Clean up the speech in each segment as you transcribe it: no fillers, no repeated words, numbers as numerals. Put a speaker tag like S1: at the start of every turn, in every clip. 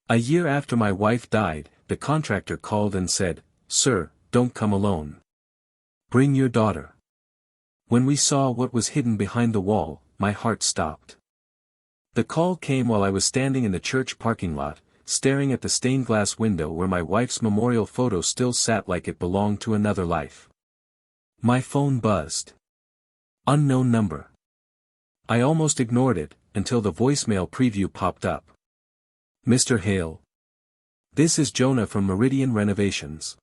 S1: A year after my wife died, the contractor called and said, "Sir, don't come alone. Bring your daughter." When we saw what was hidden behind the wall, my heart stopped. The call came while I was standing in the church parking lot, staring at the stained glass window where my wife's memorial photo still sat like it belonged to another life. My phone buzzed. Unknown number. I almost ignored it, until the voicemail preview popped up. "Mr. Hale. This is Jonah from Meridian Renovations.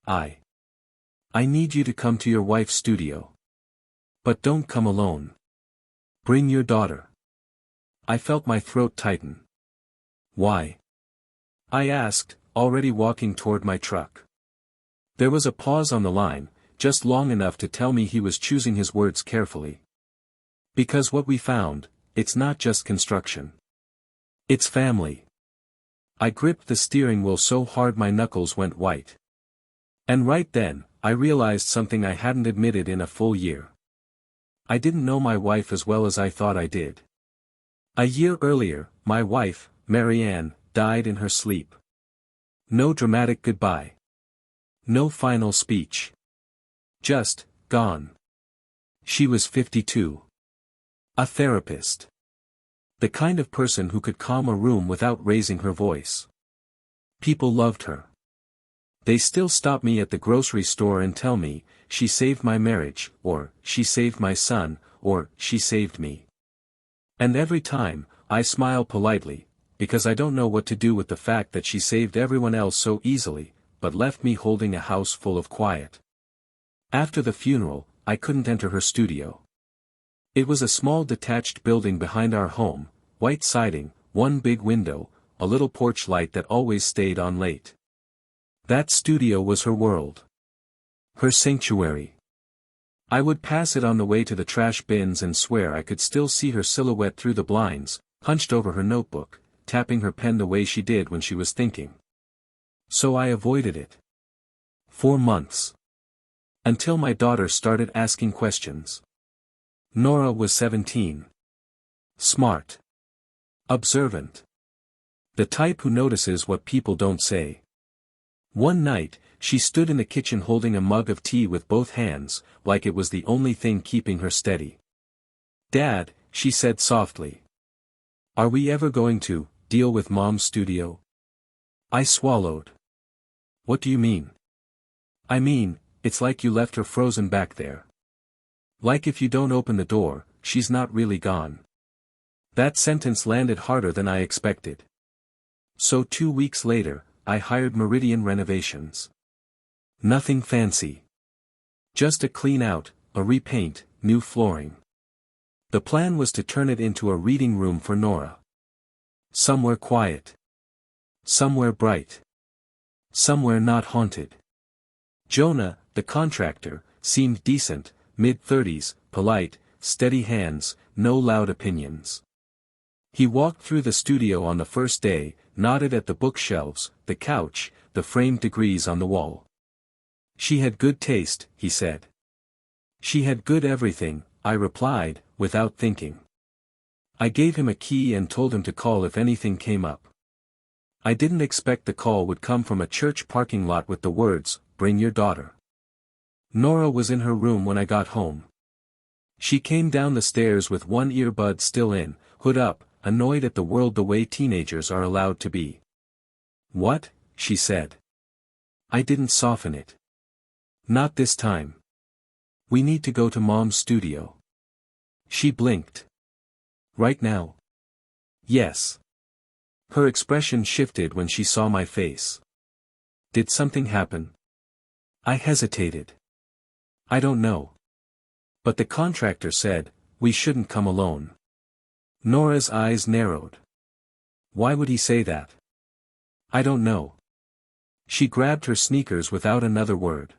S1: I need you to come to your wife's studio. But don't come alone. Bring your daughter." I felt my throat tighten. "Why?" I asked, already walking toward my truck. There was a pause on the line, just long enough to tell me he was choosing his words carefully. "Because what we found, it's not just construction. It's family." I gripped the steering wheel so hard my knuckles went white. And right then, I realized something I hadn't admitted in a full year. I didn't know my wife as well as I thought I did. A year earlier, my wife, Marianne, died in her sleep. No dramatic goodbye. No final speech. Just, gone. She was 52. A therapist. The kind of person who could calm a room without raising her voice. People loved her. They still stop me at the grocery store and tell me, "She saved my marriage," or "She saved my son," or "She saved me." And every time, I smile politely, because I don't know what to do with the fact that she saved everyone else so easily, but left me holding a house full of quiet. After the funeral, I couldn't enter her studio. It was a small detached building behind our home, white siding, one big window, a little porch light that always stayed on late. That studio was her world. Her sanctuary. I would pass it on the way to the trash bins and swear I could still see her silhouette through the blinds, hunched over her notebook, tapping her pen the way she did when she was thinking. So I avoided it. For months. Until my daughter started asking questions. Nora was 17. Smart. Observant. The type who notices what people don't say. One night, she stood in the kitchen holding a mug of tea with both hands, like it was the only thing keeping her steady. "Dad," she said softly. "Are we ever going to deal with Mom's studio?" I swallowed. "What do you mean?" "I mean, it's like you left her frozen back there. Like if you don't open the door, she's not really gone." That sentence landed harder than I expected. So 2 weeks later, I hired Meridian Renovations. Nothing fancy. Just a clean out, a repaint, new flooring. The plan was to turn it into a reading room for Nora. Somewhere quiet. Somewhere bright. Somewhere not haunted. Jonah, the contractor, seemed decent, mid-30s, polite, steady hands, no loud opinions. He walked through the studio on the first day, nodded at the bookshelves, the couch, the framed degrees on the wall. "She had good taste," he said. "She had good everything," I replied, without thinking. I gave him a key and told him to call if anything came up. I didn't expect the call would come from a church parking lot with the words, "Bring your daughter." Nora was in her room when I got home. She came down the stairs with one earbud still in, hood up, annoyed at the world the way teenagers are allowed to be. "What?" she said. I didn't soften it. "Not this time. We need to go to Mom's studio." She blinked. "Right now?" "Yes." Her expression shifted when she saw my face. "Did something happen?" I hesitated. "I don't know. But the contractor said, we shouldn't come alone." Nora's eyes narrowed. "Why would he say that?" "I don't know." She grabbed her sneakers without another word.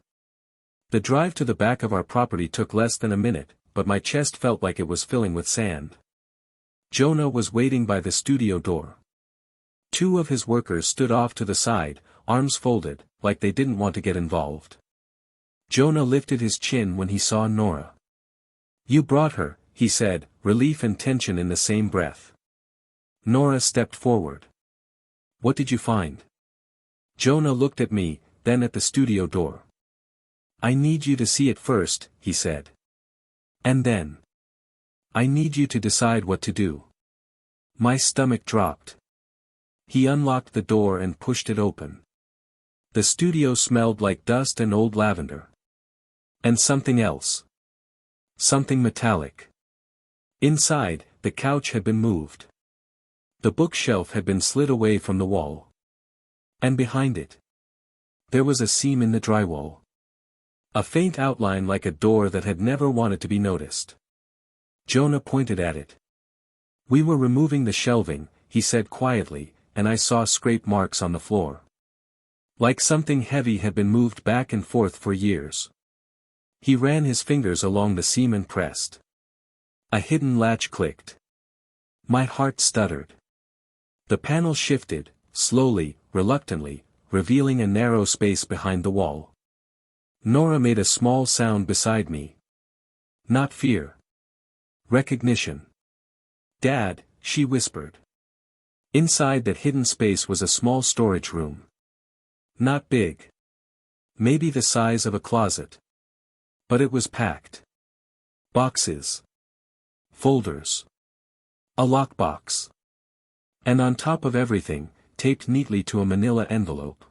S1: The drive to the back of our property took less than a minute, but my chest felt like it was filling with sand. Jonah was waiting by the studio door. 2 of his workers stood off to the side, arms folded, like they didn't want to get involved. Jonah lifted his chin when he saw Nora. "You brought her," he said, relief and tension in the same breath. Nora stepped forward. What did you find? Jonah looked at me, then at the studio door. I need you to see it first, he said. And then. I need you to decide what to do. My stomach dropped. He unlocked the door and pushed it open. The studio smelled like dust and old lavender. And something else. Something metallic. Inside, the couch had been moved. The bookshelf had been slid away from the wall. And behind it, there was a seam in the drywall. A faint outline like a door that had never wanted to be noticed. Jonah pointed at it. We were removing the shelving, he said quietly, and I saw scrape marks on the floor. Like something heavy had been moved back and forth for years. He ran his fingers along the seam and pressed. A hidden latch clicked. My heart stuttered. The panel shifted, slowly, reluctantly, revealing a narrow space behind the wall. Nora made a small sound beside me. Not fear. Recognition. Dad, she whispered. Inside that hidden space was a small storage room. Not big. Maybe the size of a closet. But it was packed. Boxes. Folders. A lockbox. And on top of everything, taped neatly to a manila envelope.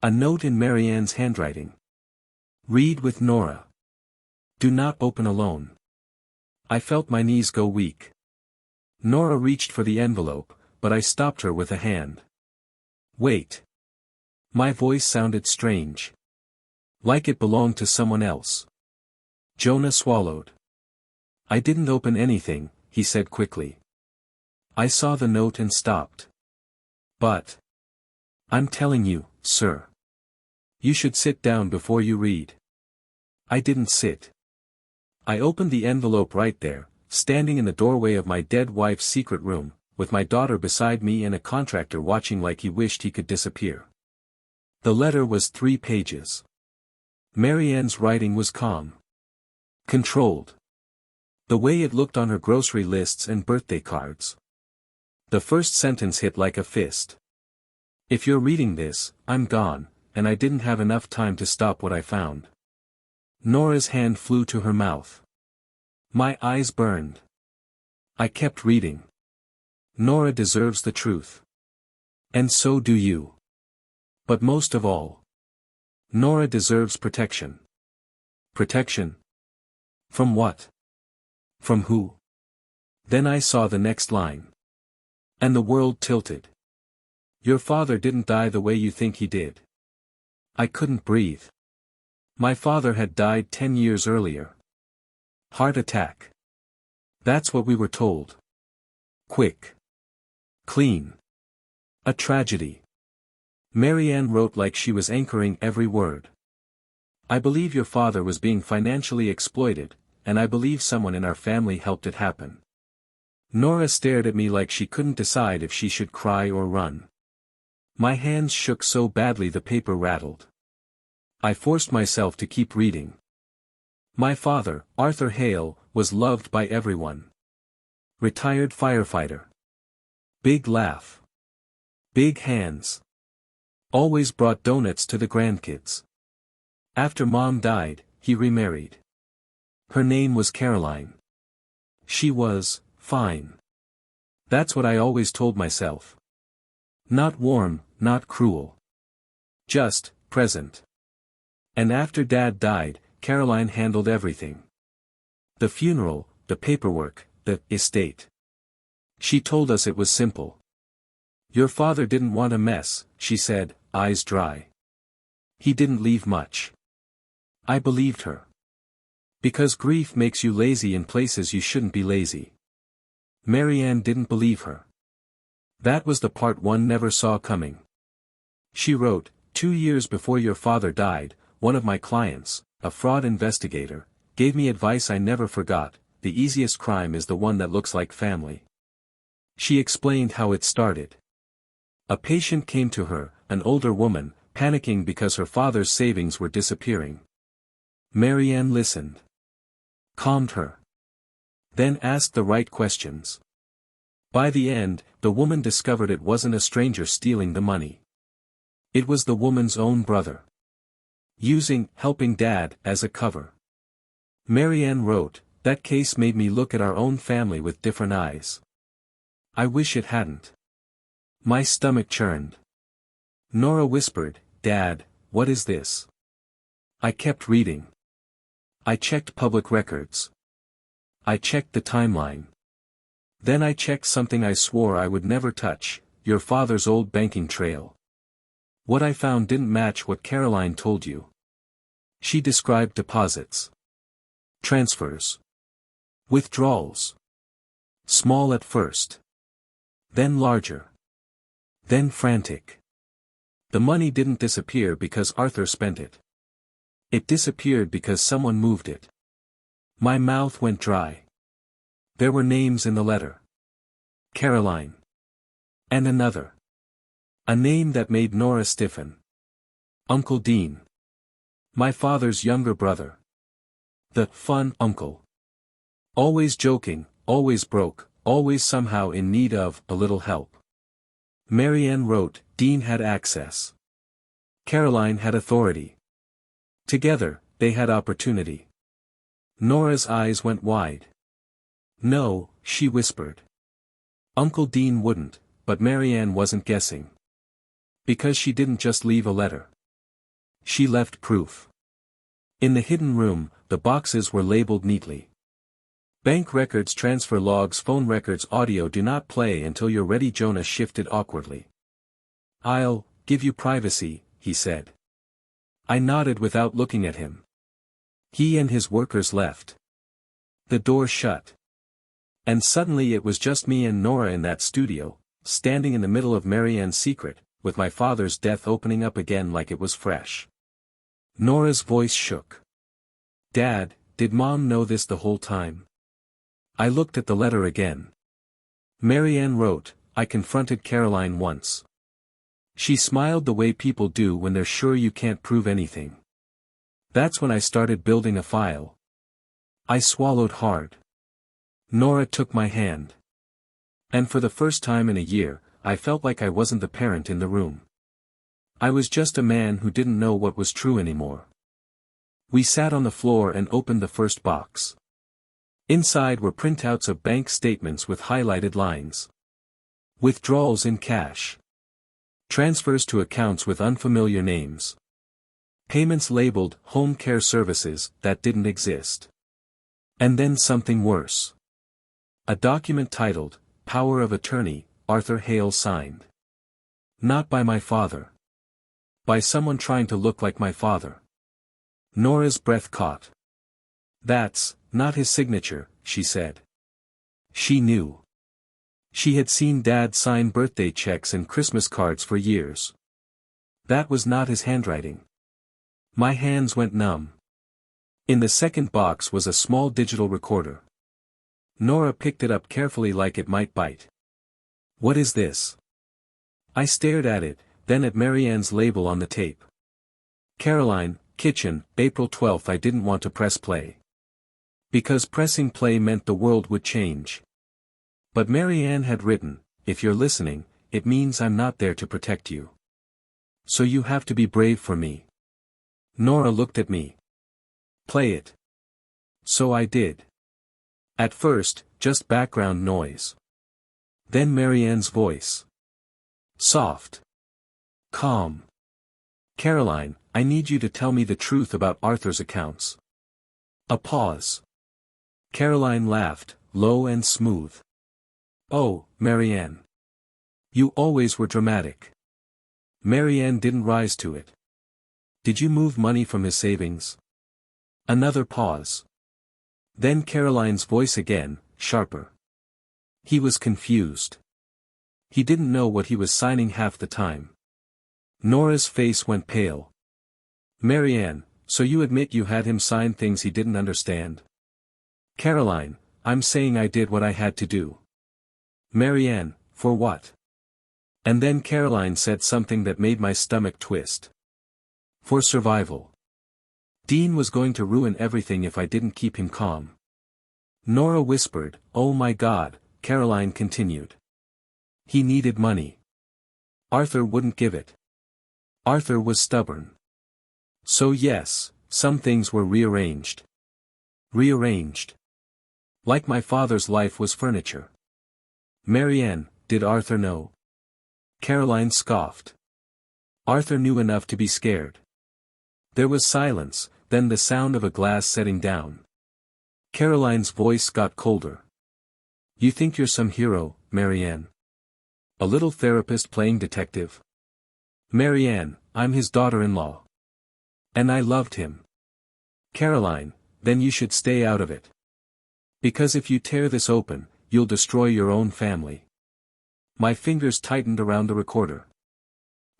S1: A note in Marianne's handwriting. Read with Nora. Do not open alone. I felt my knees go weak. Nora reached for the envelope, but I stopped her with a hand. Wait. My voice sounded strange. Like it belonged to someone else. Jonah swallowed. I didn't open anything, he said quickly. I saw the note and stopped. But. I'm telling you, sir. You should sit down before you read. I didn't sit. I opened the envelope right there, standing in the doorway of my dead wife's secret room, with my daughter beside me and a contractor watching like he wished he could disappear. The letter was 3 pages. Marianne's writing was calm. Controlled. The way it looked on her grocery lists and birthday cards. The first sentence hit like a fist. If you're reading this, I'm gone, and I didn't have enough time to stop what I found. Nora's hand flew to her mouth. My eyes burned. I kept reading. Nora deserves the truth. And so do you. But most of all, Nora deserves protection. Protection? From what? From who? Then I saw the next line. And the world tilted. Your father didn't die the way you think he did. I couldn't breathe. My father had died 10 years earlier. Heart attack. That's what we were told. Quick. Clean. A tragedy. Marianne wrote like she was anchoring every word. I believe your father was being financially exploited, and I believe someone in our family helped it happen. Nora stared at me like she couldn't decide if she should cry or run. My hands shook so badly the paper rattled. I forced myself to keep reading. My father, Arthur Hale, was loved by everyone. Retired firefighter. Big laugh. Big hands. Always brought donuts to the grandkids. After Mom died, he remarried. Her name was Caroline. She was fine. That's what I always told myself. Not warm, not cruel. Just present. And after Dad died, Caroline handled everything. The funeral, the paperwork, the estate. She told us it was simple. Your father didn't want a mess, she said, eyes dry. He didn't leave much. I believed her. Because grief makes you lazy in places you shouldn't be lazy. Marianne didn't believe her. That was the part one never saw coming. She wrote, 2 years before your father died, one of my clients, a fraud investigator, gave me advice I never forgot: the easiest crime is the one that looks like family. She explained how it started. A patient came to her, an older woman, panicking because her father's savings were disappearing. Marianne listened. Calmed her. Then asked the right questions. By the end, the woman discovered it wasn't a stranger stealing the money. It was the woman's own brother. Using "helping Dad" as a cover. Marianne wrote, "That case made me look at our own family with different eyes. I wish it hadn't." My stomach churned. Nora whispered, "Dad, what is this?" I kept reading. I checked public records. I checked the timeline. Then I checked something I swore I would never touch, your father's old banking trail. What I found didn't match what Caroline told you. She described deposits. Transfers. Withdrawals. Small at first. Then larger. Then frantic. The money didn't disappear because Arthur spent it. It disappeared because someone moved it. My mouth went dry. There were names in the letter. Caroline. And another. A name that made Nora stiffen. Uncle Dean. My father's younger brother. The fun uncle. Always joking, always broke, always somehow in need of a little help. Marianne wrote, Dean had access. Caroline had authority. Together, they had opportunity. Nora's eyes went wide. No, she whispered. Uncle Dean wouldn't, but Marianne wasn't guessing. Because she didn't just leave a letter. She left proof. In the hidden room, the boxes were labeled neatly. Bank records, transfer logs, phone records, audio do not play until you're ready. Jonah shifted awkwardly. I'll give you privacy, he said. I nodded without looking at him. He and his workers left. The door shut. And suddenly it was just me and Nora in that studio, standing in the middle of Marianne's secret, with my father's death opening up again like it was fresh. Nora's voice shook. Dad, did Mom know this the whole time? I looked at the letter again. Marianne wrote, I confronted Caroline once. She smiled the way people do when they're sure you can't prove anything. That's when I started building a file. I swallowed hard. Nora took my hand. And for the first time in a year, I felt like I wasn't the parent in the room. I was just a man who didn't know what was true anymore. We sat on the floor and opened the first box. Inside were printouts of bank statements with highlighted lines. Withdrawals in cash. Transfers to accounts with unfamiliar names. Payments labeled home care services that didn't exist. And then something worse. A document titled, Power of Attorney, Arthur Hale signed. Not by my father. By someone trying to look like my father. Nora's breath caught. That's not his signature, she said. She knew. She had seen Dad sign birthday checks and Christmas cards for years. That was not his handwriting. My hands went numb. In the second box was a small digital recorder. Nora picked it up carefully like it might bite. What is this? I stared at it, then at Marianne's label on the tape. Caroline, kitchen, April 12th. I didn't want to press play. Because pressing play meant the world would change. But Marianne had written, if you're listening, it means I'm not there to protect you. So you have to be brave for me. Nora looked at me. Play it. So I did. At first, just background noise. Then Marianne's voice. Soft. Calm. Caroline, I need you to tell me the truth about Arthur's accounts. A pause. Caroline laughed, low and smooth. Oh, Marianne. You always were dramatic. Marianne didn't rise to it. Did you move money from his savings? Another pause. Then Caroline's voice again, sharper. He was confused. He didn't know what he was signing half the time. Nora's face went pale. Marianne, so you admit you had him sign things he didn't understand? Caroline, I'm saying I did what I had to do. Marianne, for what? And then Caroline said something that made my stomach twist. For survival. Dean was going to ruin everything if I didn't keep him calm. Nora whispered, oh my God, Caroline continued. He needed money. Arthur wouldn't give it. Arthur was stubborn. So yes, some things were rearranged. Rearranged. Like my father's life was furniture. Marianne, did Arthur know? Caroline scoffed. Arthur knew enough to be scared. There was silence, then the sound of a glass setting down. Caroline's voice got colder. You think you're some hero, Marianne? A little therapist playing detective? Marianne, I'm his daughter-in-law. And I loved him. Caroline, then you should stay out of it. Because if you tear this open, you'll destroy your own family. My fingers tightened around the recorder.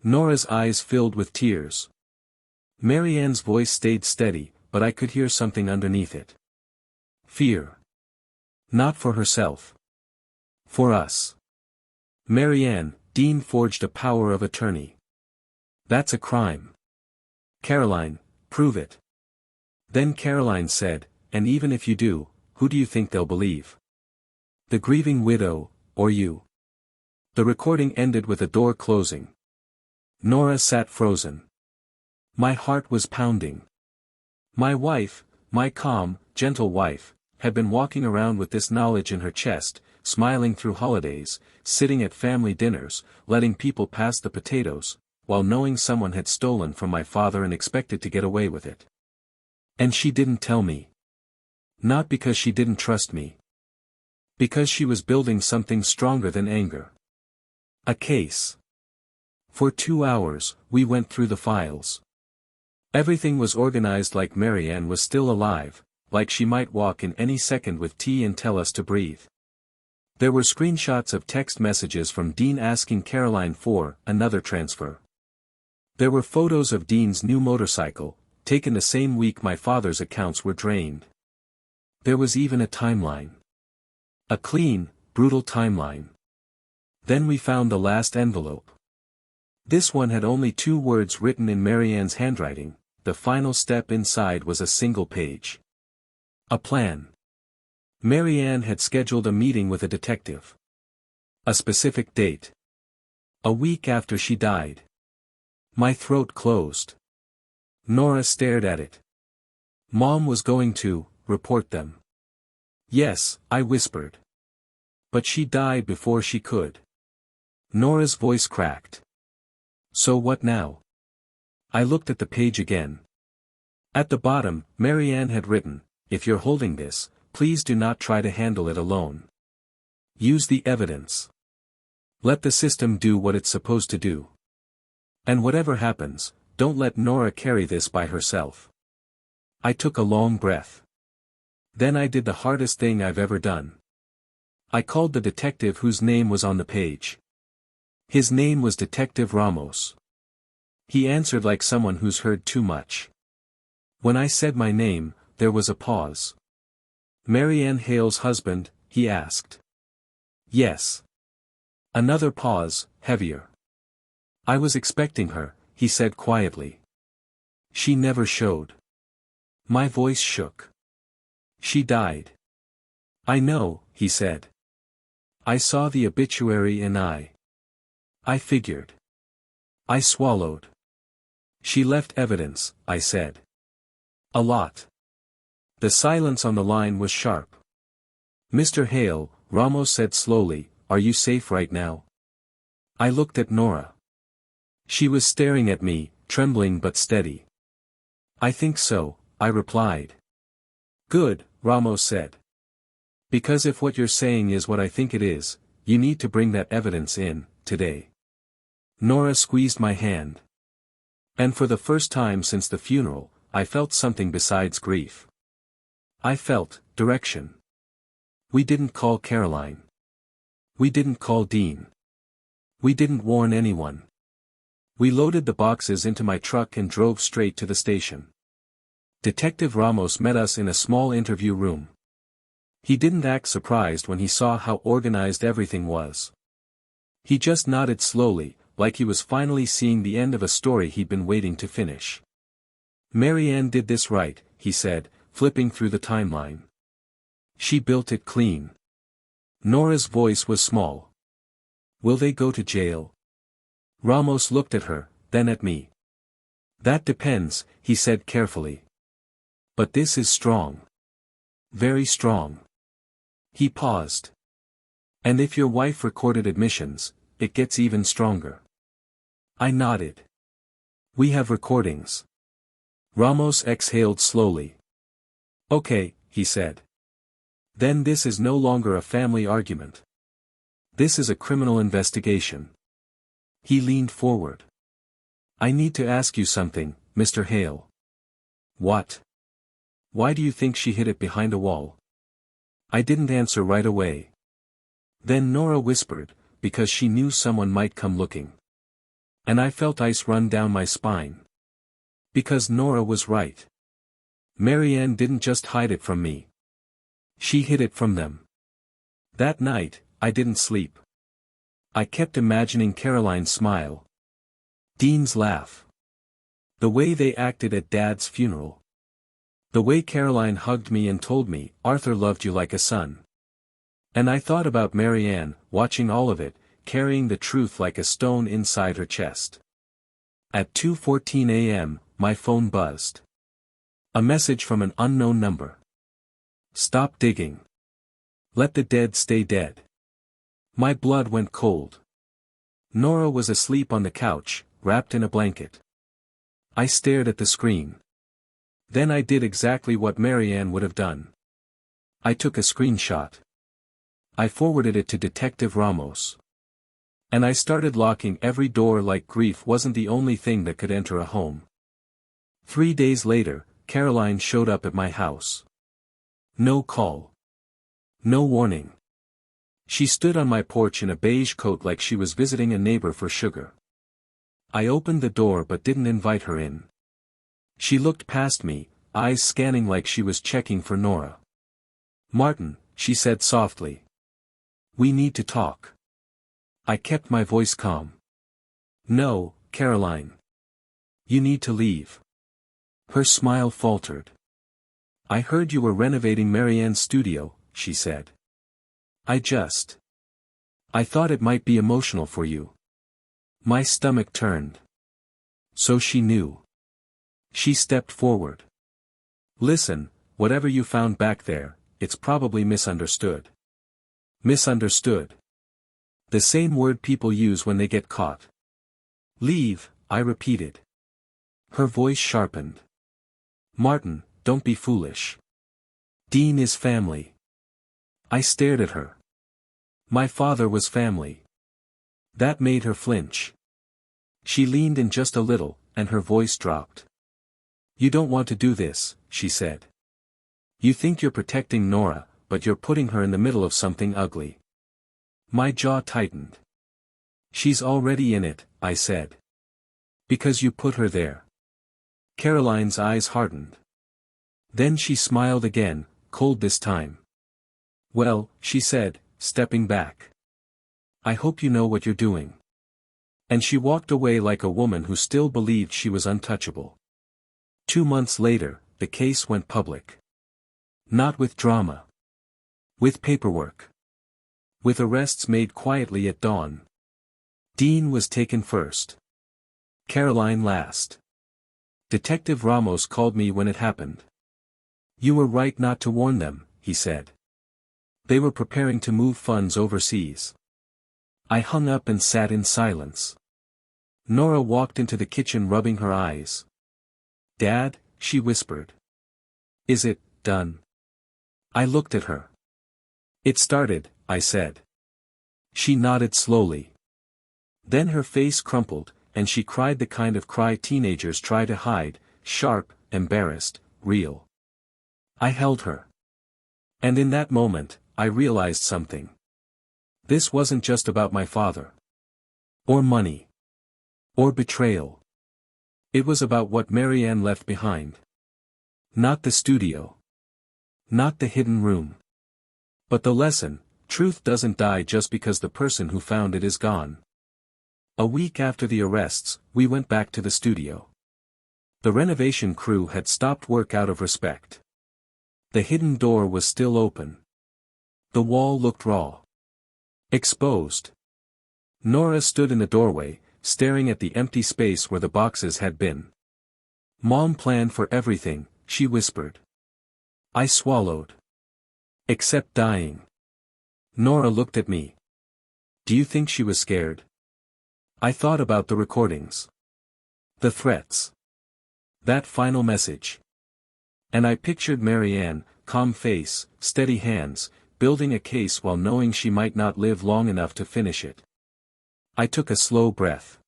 S1: Nora's eyes filled with tears. Marianne's voice stayed steady, but I could hear something underneath it. Fear. Not for herself. For us. Marianne, Dean forged a power of attorney. That's a crime. Caroline, prove it. Then Caroline said, and even if you do, who do you think they'll believe? The grieving widow, or you? The recording ended with a door closing. Nora sat frozen. My heart was pounding. My wife, my calm, gentle wife, had been walking around with this knowledge in her chest, smiling through holidays, sitting at family dinners, letting people pass the potatoes, while knowing someone had stolen from my father and expected to get away with it. And she didn't tell me. Not because she didn't trust me. Because she was building something stronger than anger. A case. For 2 hours, we went through the files. Everything was organized like Marianne was still alive, like she might walk in any second with tea and tell us to breathe. There were screenshots of text messages from Dean asking Caroline for another transfer. There were photos of Dean's new motorcycle, taken the same week my father's accounts were drained. There was even a timeline. A clean, brutal timeline. Then we found the last envelope. This one had only 2 words written in Marianne's handwriting. The final step inside was a single page. A plan. Marianne had scheduled a meeting with a detective. A specific date. A week after she died. My throat closed. Nora stared at it. Mom was going to report them. Yes, I whispered. But she died before she could. Nora's voice cracked. So what now? I looked at the page again. At the bottom, Marianne had written, if you're holding this, please do not try to handle it alone. Use the evidence. Let the system do what it's supposed to do. And whatever happens, don't let Nora carry this by herself. I took a long breath. Then I did the hardest thing I've ever done. I called the detective whose name was on the page. His name was Detective Ramos. He answered like someone who's heard too much. When I said my name, there was a pause. Marianne Hale's husband, he asked. Yes. Another pause, heavier. I was expecting her, he said quietly. She never showed. My voice shook. She died. I know, he said. I saw the obituary and I figured. I swallowed. She left evidence, I said. A lot. The silence on the line was sharp. Mr. Hale, Ramos said slowly, are you safe right now? I looked at Nora. She was staring at me, trembling but steady. I think so, I replied. Good, Ramos said. Because if what you're saying is what I think it is, you need to bring that evidence in, today. Nora squeezed my hand. And for the first time since the funeral, I felt something besides grief. I felt direction. We didn't call Caroline. We didn't call Dean. We didn't warn anyone. We loaded the boxes into my truck and drove straight to the station. Detective Ramos met us in a small interview room. He didn't act surprised when he saw how organized everything was. He just nodded slowly, like he was finally seeing the end of a story he'd been waiting to finish. Marianne did this right, he said, flipping through the timeline. She built it clean. Nora's voice was small. Will they go to jail? Ramos looked at her, then at me. That depends, he said carefully. But this is strong. Very strong. He paused. And if your wife recorded admissions, it gets even stronger. I nodded. We have recordings. Ramos exhaled slowly. Okay, he said. Then this is no longer a family argument. This is a criminal investigation. He leaned forward. I need to ask you something, Mr. Hale. What? Why do you think she hid it behind a wall? I didn't answer right away. Then Nora whispered, because she knew someone might come looking. And I felt ice run down my spine. Because Nora was right. Marianne didn't just hide it from me. She hid it from them. That night, I didn't sleep. I kept imagining Caroline's smile. Dean's laugh. The way they acted at Dad's funeral. The way Caroline hugged me and told me, Arthur loved you like a son. And I thought about Marianne, watching all of it, carrying the truth like a stone inside her chest. At 2:14 a.m., my phone buzzed. A message from an unknown number. Stop digging. Let the dead stay dead. My blood went cold. Nora was asleep on the couch, wrapped in a blanket. I stared at the screen. Then I did exactly what Marianne would have done. I took a screenshot. I forwarded it to Detective Ramos. And I started locking every door like grief wasn't the only thing that could enter a home. 3 days later, Caroline showed up at my house. No call. No warning. She stood on my porch in a beige coat like she was visiting a neighbor for sugar. I opened the door but didn't invite her in. She looked past me, eyes scanning like she was checking for Nora. Martin, she said softly. We need to talk. I kept my voice calm. No, Caroline. You need to leave. Her smile faltered. I heard you were renovating Marianne's studio, she said. I thought it might be emotional for you. My stomach turned. So she knew. She stepped forward. Listen, whatever you found back there, it's probably misunderstood. Misunderstood. The same word people use when they get caught. Leave, I repeated. Her voice sharpened. Martin, don't be foolish. Dean is family. I stared at her. My father was family. That made her flinch. She leaned in just a little, and her voice dropped. You don't want to do this, she said. You think you're protecting Nora, but you're putting her in the middle of something ugly. My jaw tightened. She's already in it, I said. Because you put her there. Caroline's eyes hardened. Then she smiled again, cold this time. Well, she said, stepping back. I hope you know what you're doing. And she walked away like a woman who still believed she was untouchable. 2 months later, the case went public. Not with drama. With paperwork. With arrests made quietly at dawn. Dean was taken first. Caroline last. Detective Ramos called me when it happened. You were right not to warn them, he said. They were preparing to move funds overseas. I hung up and sat in silence. Nora walked into the kitchen rubbing her eyes. Dad, she whispered. Is it done? I looked at her. It started, I said. She nodded slowly. Then her face crumpled, and she cried the kind of cry teenagers try to hide, sharp, embarrassed, real. I held her. And in that moment, I realized something. This wasn't just about my father. Or money. Or betrayal. It was about what Marianne left behind. Not the studio. Not the hidden room. But the lesson: truth doesn't die just because the person who found it is gone. A week after the arrests, we went back to the studio. The renovation crew had stopped work out of respect. The hidden door was still open. The wall looked raw. Exposed. Nora stood in the doorway, staring at the empty space where the boxes had been. Mom planned for everything, she whispered. I swallowed. Except dying. Nora looked at me. Do you think she was scared? I thought about the recordings. The threats. That final message. And I pictured Marianne, calm face, steady hands, building a case while knowing she might not live long enough to finish it. I took a slow breath.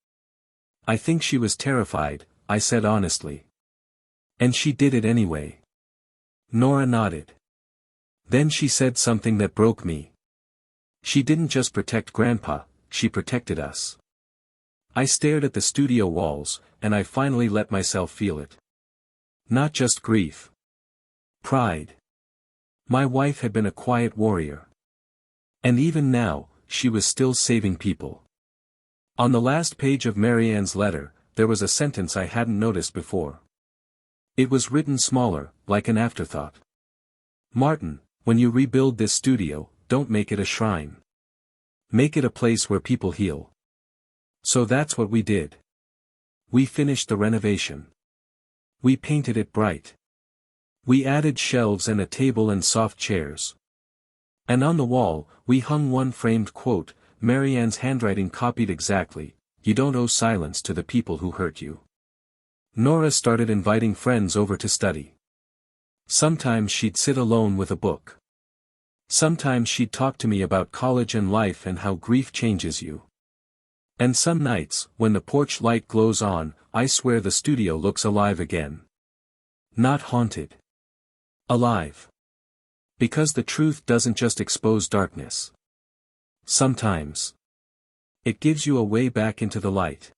S1: I think she was terrified, I said honestly. And she did it anyway. Nora nodded. Then she said something that broke me. She didn't just protect Grandpa, she protected us. I stared at the studio walls, and I finally let myself feel it. Not just grief. Pride. My wife had been a quiet warrior. And even now, she was still saving people. On the last page of Marianne's letter, there was a sentence I hadn't noticed before. It was written smaller, like an afterthought. Martin, when you rebuild this studio, don't make it a shrine. Make it a place where people heal. So that's what we did. We finished the renovation. We painted it bright. We added shelves and a table and soft chairs. And on the wall, we hung one framed quote, Marianne's handwriting copied exactly, "You don't owe silence to the people who hurt you." Nora started inviting friends over to study. Sometimes she'd sit alone with a book. Sometimes she'd talk to me about college and life and how grief changes you. And some nights, when the porch light glows on, I swear the studio looks alive again. Not haunted. Alive. Because the truth doesn't just expose darkness. Sometimes. It gives you a way back into the light.